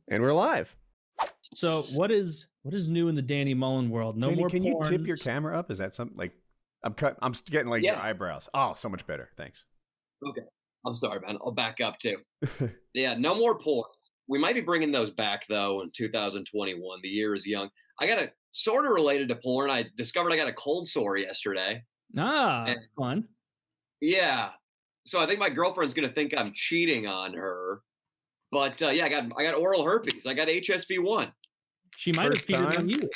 And we're live. So what is new in the Danny Mullen world? No Danny, more can you tip your porns. camera up? Is that something like I'm getting like your Yeah. eyebrows. Oh, so much better. Thanks. Okay. I'm sorry, man. I'll back up too. Yeah, no more porns. We might be bringing those back though in 2021. The year is young. I got a sort of related to porn. I discovered I got a cold sore yesterday. And Fun. yeah. So I think my girlfriend's gonna think I'm cheating on her. But yeah, I got oral herpes. I got HSV1. She might have First cheated time? on you.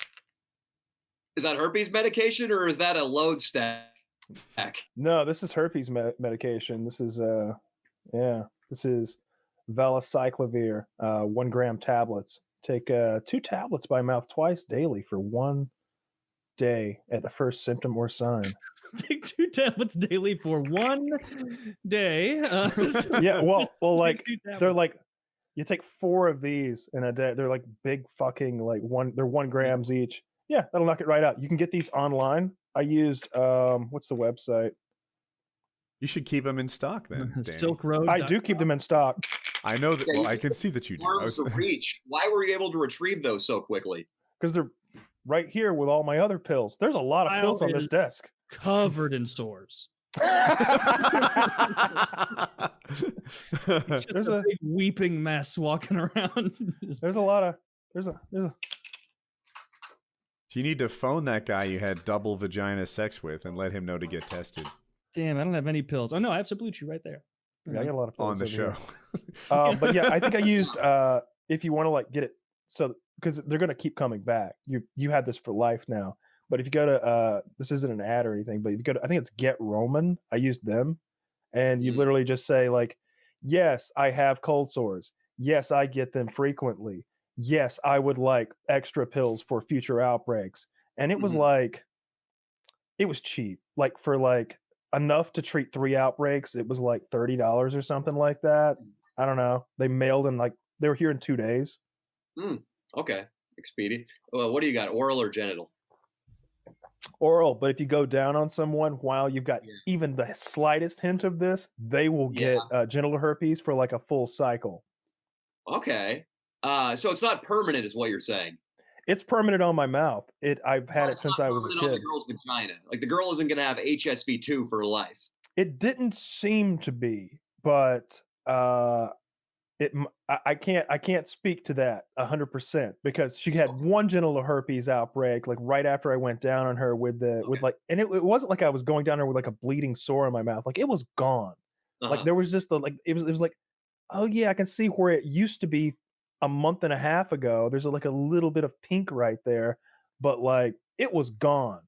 Is that herpes medication or is that a load stack? No, this is herpes medication. This is this is valacyclovir, 1 gram tablets. Take 2 tablets by mouth twice daily for 1 day at the first symptom or sign. Take 2 tablets daily for 1 day. Yeah, well, Just like take 2 tablets. they're like you take 4 of these in a day. They're like big fucking like they're 1 grams each. Yeah, that'll knock it right out. You can get these online. I used what's the website? You should keep them in stock then. Danny. Silk Road. I do keep them in stock I know that. Yeah, Well, you I can see that you do. I Arms was- to reach. Why were you able to retrieve those so quickly? because they're right here with all my other pills. There's a lot of Kyle pills on is- this desk. covered in sores. Just There's a a- big weeping mess walking around. Just- There's a lot of there's a So you need to phone that guy you had double vagina sex with and let him know to get tested Damn, I don't have any pills. Oh no, I have some blue chew right there. yeah, I got a lot of pills on the over show. here. But yeah, I think I used if you want to like get it so because they're gonna keep coming back. You had this for life now. But if you go to this isn't an ad or anything, but if you go to I think it's Get Roman, I used them, and you Mm. literally just say like, yes, I have cold sores. Yes, I get them frequently. Yes, I would like extra pills for future outbreaks. And it was Mhm. like it was cheap. Like for like enough to treat 3 outbreaks, it was like $30 or something like that. I don't know. They mailed them like they were here in 2 days. Okay. Expedient. Well, what do you got? Oral or genital? Oral, but if you go down on someone while you've got Yeah. even the slightest hint of this, they will get genital herpes for like a full cycle. Okay. So it's not permanent, is what you're saying. It's permanent on my mouth. I've had Well, it it's since not I was a permanent on kid. the girl's vagina. Like the girl isn't gonna have HSV2 for life. It didn't seem to be, but I can't speak to that 100% because she had one genital herpes outbreak like right after I went down on her with like and it wasn't like I was going down there with like a bleeding sore in my mouth. Like it was gone. Like Uh-huh. there was just it was like, oh yeah, I can see where it used to be a month and a half ago. There's like a little bit of pink right there, but like it was gone.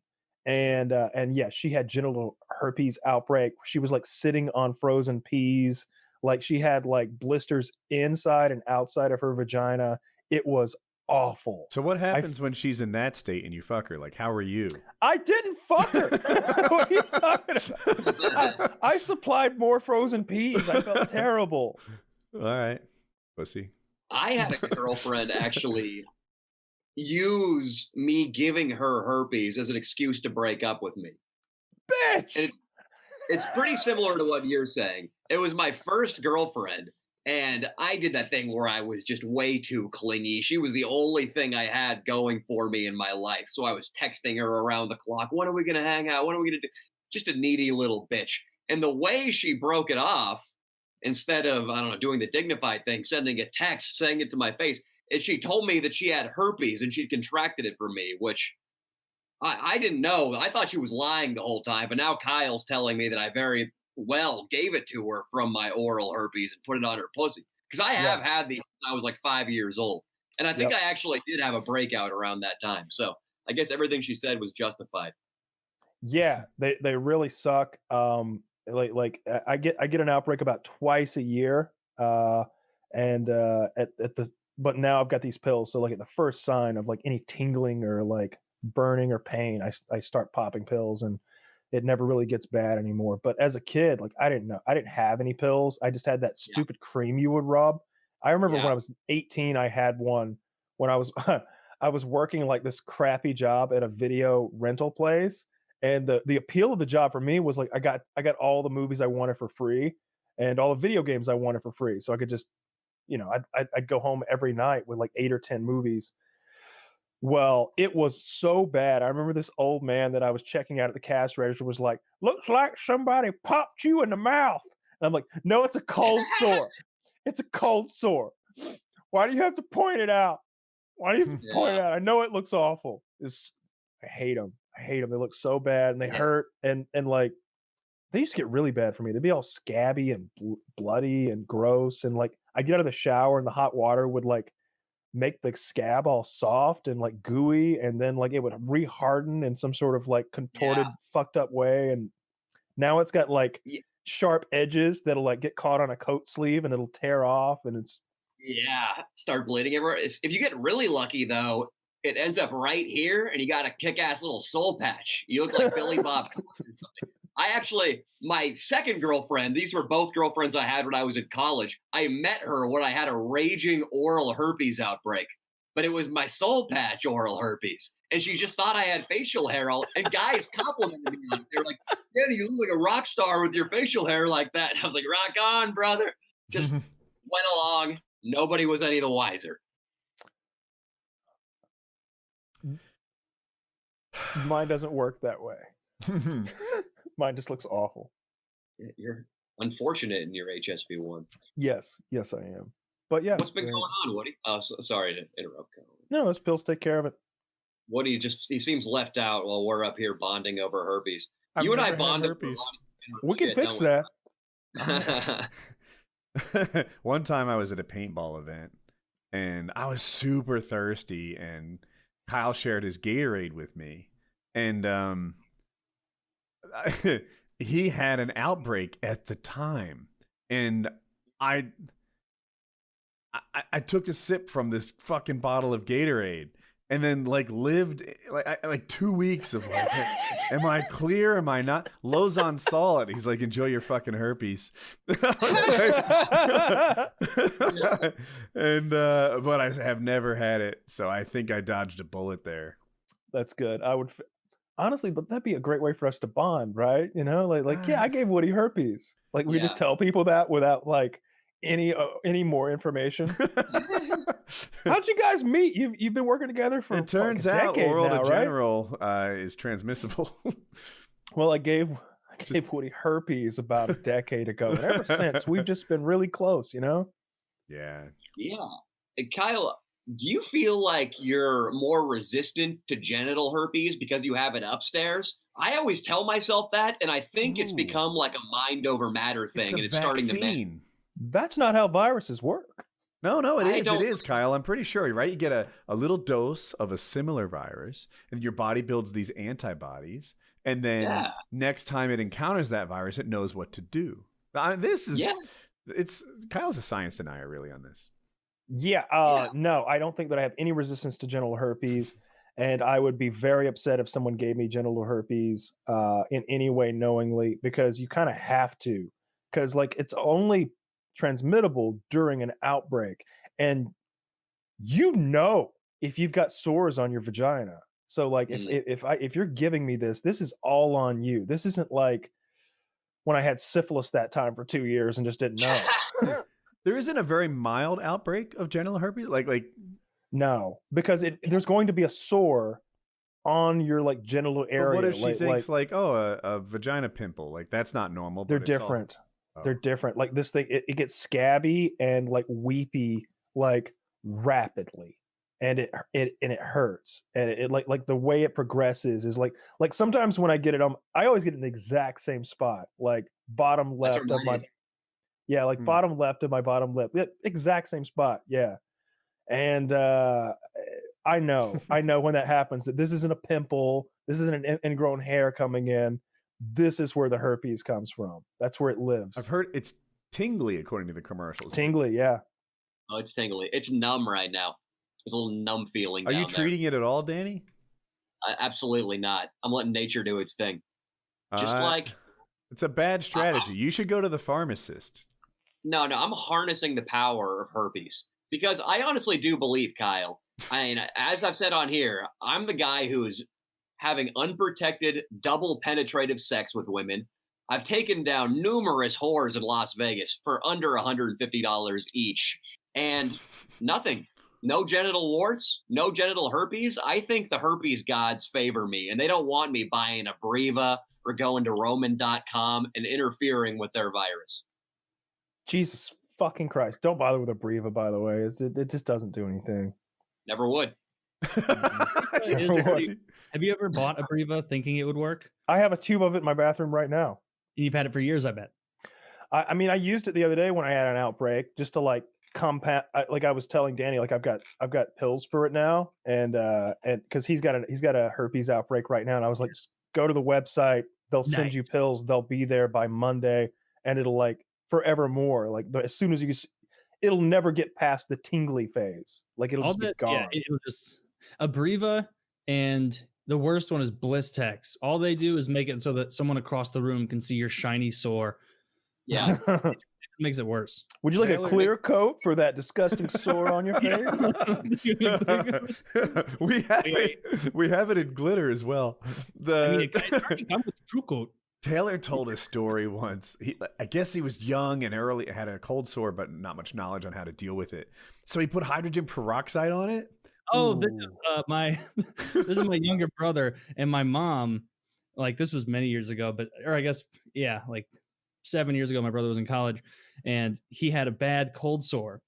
And yeah, she had genital herpes outbreak. She was like sitting on frozen peas. Like she had like blisters inside and outside of her vagina. It was awful. So what happens when she's in that state and you fuck her? Like, how are you? I didn't fuck her. What are you talking about? I supplied more frozen peas. I felt terrible. All right, pussy. I had a girlfriend actually use me giving her herpes as an excuse to break up with me. Bitch. And it's pretty similar to what you're saying. It was my first girlfriend, and I did that thing where I was just way too clingy. She was the only thing I had going for me in my life. So I was texting her around the clock. When are we going to hang out? What are we going to do? Just a needy little bitch. And the way she broke it off, instead of, I don't know, doing the dignified thing, sending a text, saying it to my face, is she told me that she had herpes and she'd contracted it from me, which I didn't know. I thought she was lying the whole time, but now Kyle's telling me that I very well gave it to her from my oral herpes and put it on her pussy. Because I have had these since I was like 5 years old. And I think I actually did have a breakout around that time. So I guess everything she said was justified. Yeah, they really suck. Like I get an outbreak about twice a year. And but now I've got these pills. So like at the first sign of like any tingling or like burning or pain, I start popping pills and it never really gets bad anymore. But as a kid, like I didn't have any pills. I just had that stupid cream you would rub. I remember when I was 18, I had one when I was I was working like this crappy job at a video rental place. And the appeal of the job for me was like I got all the movies I wanted for free and all the video games I wanted for free. So I could just I'd go home every night with like 8 or 10 movies. Well, it was so bad. I remember this old man that I was checking out at the cash register was like, "Looks like somebody popped you in the mouth." And I'm like, "No, it's a cold sore. It's a cold sore. Why do you have to point it out? Why do you have to point it out? I know it looks awful." I hate them. I hate them. They look so bad and they hurt. And like, they used to get really bad for me. They'd be all scabby and bloody and gross. And like, I get out of the shower and the hot water would like make the scab all soft and like gooey, and then like it would reharden in some sort of like contorted, fucked up way. And now it's got like sharp edges that'll like get caught on a coat sleeve and it'll tear off, and it's start bleeding everywhere. If you get really lucky though, it ends up right here, and you got a kick-ass little soul patch. You look like Billy Bob or something. My second girlfriend, these were both girlfriends I had when I was in college. I met her when I had a raging oral herpes outbreak, but it was my soul patch oral herpes. And she just thought I had facial hair. And guys complimented me on it. They're like, "Danny, you look like a rock star with your facial hair like that." And I was like, "Rock on, brother." Just went along. Nobody was any the wiser. Mine doesn't work that way. Mine just looks awful. You're unfortunate in your HSV1. Yes, I am. But yeah. What's been going on, Woody? Oh, sorry to interrupt. No, those pills take care of it. Woody he seems left out while we're up here bonding over herpes. You and I bond over herpes. We can fix that. One time I was at a paintball event and I was super thirsty, and Kyle shared his Gatorade with me, and he had an outbreak at the time, and I took a sip from this fucking bottle of Gatorade, and then like lived like 2 weeks of like, am I clear? Am I not? Lozon saw it. He's like, "Enjoy your fucking herpes." I was like, and but I have never had it, so I think I dodged a bullet there. That's good. I would honestly, but that'd be a great way for us to bond, right? You know, like yeah, I gave Woody herpes. Like we just tell people that without like any more information. How'd you guys meet? You've been working together for it turns like a out decade oral now, to right? general is transmissible. Well, I gave Woody herpes about a decade ago, and ever since we've just been really close, you know? Yeah. And Kyle, do you feel like you're more resistant to genital herpes because you have it upstairs? I always tell myself that, and I think it's become like a mind over matter thing, and it's starting to. That's not how viruses work. No, it is. It is, Kyle. I'm pretty sure, right? You get a little dose of a similar virus, and your body builds these antibodies, and then next time it encounters that virus, it knows what to do. It's Kyle's a science denier, really, on this. No, I don't think that I have any resistance to genital herpes, and I would be very upset if someone gave me genital herpes in any way knowingly, because you kind of have to, because like it's only transmittable during an outbreak, and if you've got sores on your vagina. So like if you're giving me this is all on you. This isn't like when I had syphilis that time for 2 years and just didn't know. There isn't a very mild outbreak of genital herpes, like no, because there's going to be a sore on your like genital area. But what if she thinks a vagina pimple? Like that's not normal. They're different. They're different. Like this thing, it gets scabby and like weepy like rapidly, and it hurts, and it like the way it progresses is like sometimes when I get it I always get it in the exact same spot, like bottom left of my bottom left of my bottom lip, exact same spot, and I know when that happens that this isn't a pimple, this isn't an ingrown hair coming in. This is where the herpes comes from. That's where it lives. I've heard it's tingly, according to the commercials. Tingly, yeah. Oh, it's tingly. It's numb right now. There's a little numb feeling. Are you treating it at all, Danny? Absolutely not. I'm letting nature do its thing. Just it's a bad strategy. You should go to the pharmacist. No, I'm harnessing the power of herpes, because I honestly do believe, Kyle. I mean, as I've said on here, I'm the guy who's having unprotected, double penetrative sex with women. I've taken down numerous whores in Las Vegas for under $150 each. and nothing. No genital warts, no genital herpes. I think the herpes gods favor me, and they don't want me buying a Breva or going to Roman.com and interfering with their virus. Jesus fucking Christ. Don't bother with a Breva, by the way. It just doesn't do anything. Never would. Have you ever bought a Breva thinking it would work? I have a tube of it in my bathroom right now. You've had it for years, I bet. I mean, I used it the other day when I had an outbreak, just to like compound. Like I was telling Danny, like I've got pills for it now, and because he's got a herpes outbreak right now, and I was like, just go to the website. They'll send you pills. They'll be there by Monday, and it'll like forevermore. Like as soon as you, it'll never get past the tingly phase. Like it'll just be gone. Yeah, it'll just a Breva, and the worst one is Blistex. All they do is make it so that someone across the room can see your shiny sore. Yeah. It makes it worse. Would you like a clear coat for that disgusting sore on your face? we have it in glitter as well. It comes with True Coat. Taylor told a story once. I guess he was young and early, had a cold sore, but not much knowledge on how to deal with it. So he put hydrogen peroxide on it. Oh, this is my younger brother and my mom. Like this was many years ago, or I guess like 7 years ago. My brother was in college, and he had a bad cold sore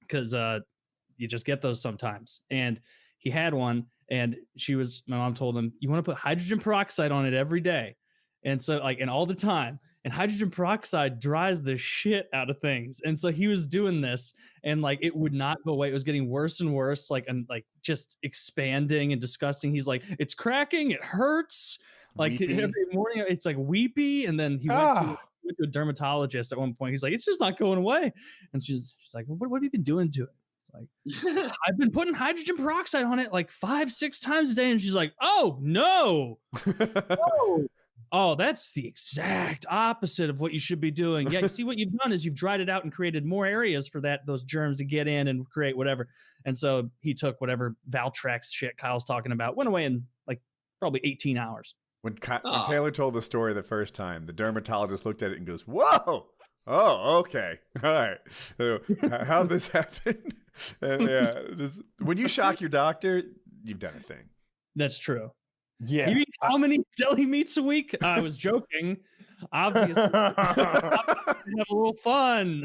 because you just get those sometimes. And he had one, and my mom told him, "You want to put hydrogen peroxide on it every day." And so and all the time, and hydrogen peroxide dries the shit out of things. And so he was doing this, and like it would not go away. It was getting worse and worse, and just expanding and disgusting. He's like, it's cracking, it hurts. Like weepy. Every morning it's like weepy. And then he went to a dermatologist at one point. He's like, it's just not going away. And she's like, what have you been doing to it? Like, I've been putting hydrogen peroxide on it like 5-6 times a day. And she's like, oh no. Oh, that's the exact opposite of what you should be doing. Yeah, you see what you've done is you've dried it out and created more areas for those germs to get in and create whatever. And so he took whatever Valtrex shit Kyle's talking about, went away in like probably 18 hours. When Taylor told the story the first time, the dermatologist looked at it and goes, whoa, oh, okay, all right. How'd this happen? And when you shock your doctor, you've done a thing. That's true. Yeah. You eat how many deli meats a week? I was joking. Obviously. Have a little fun.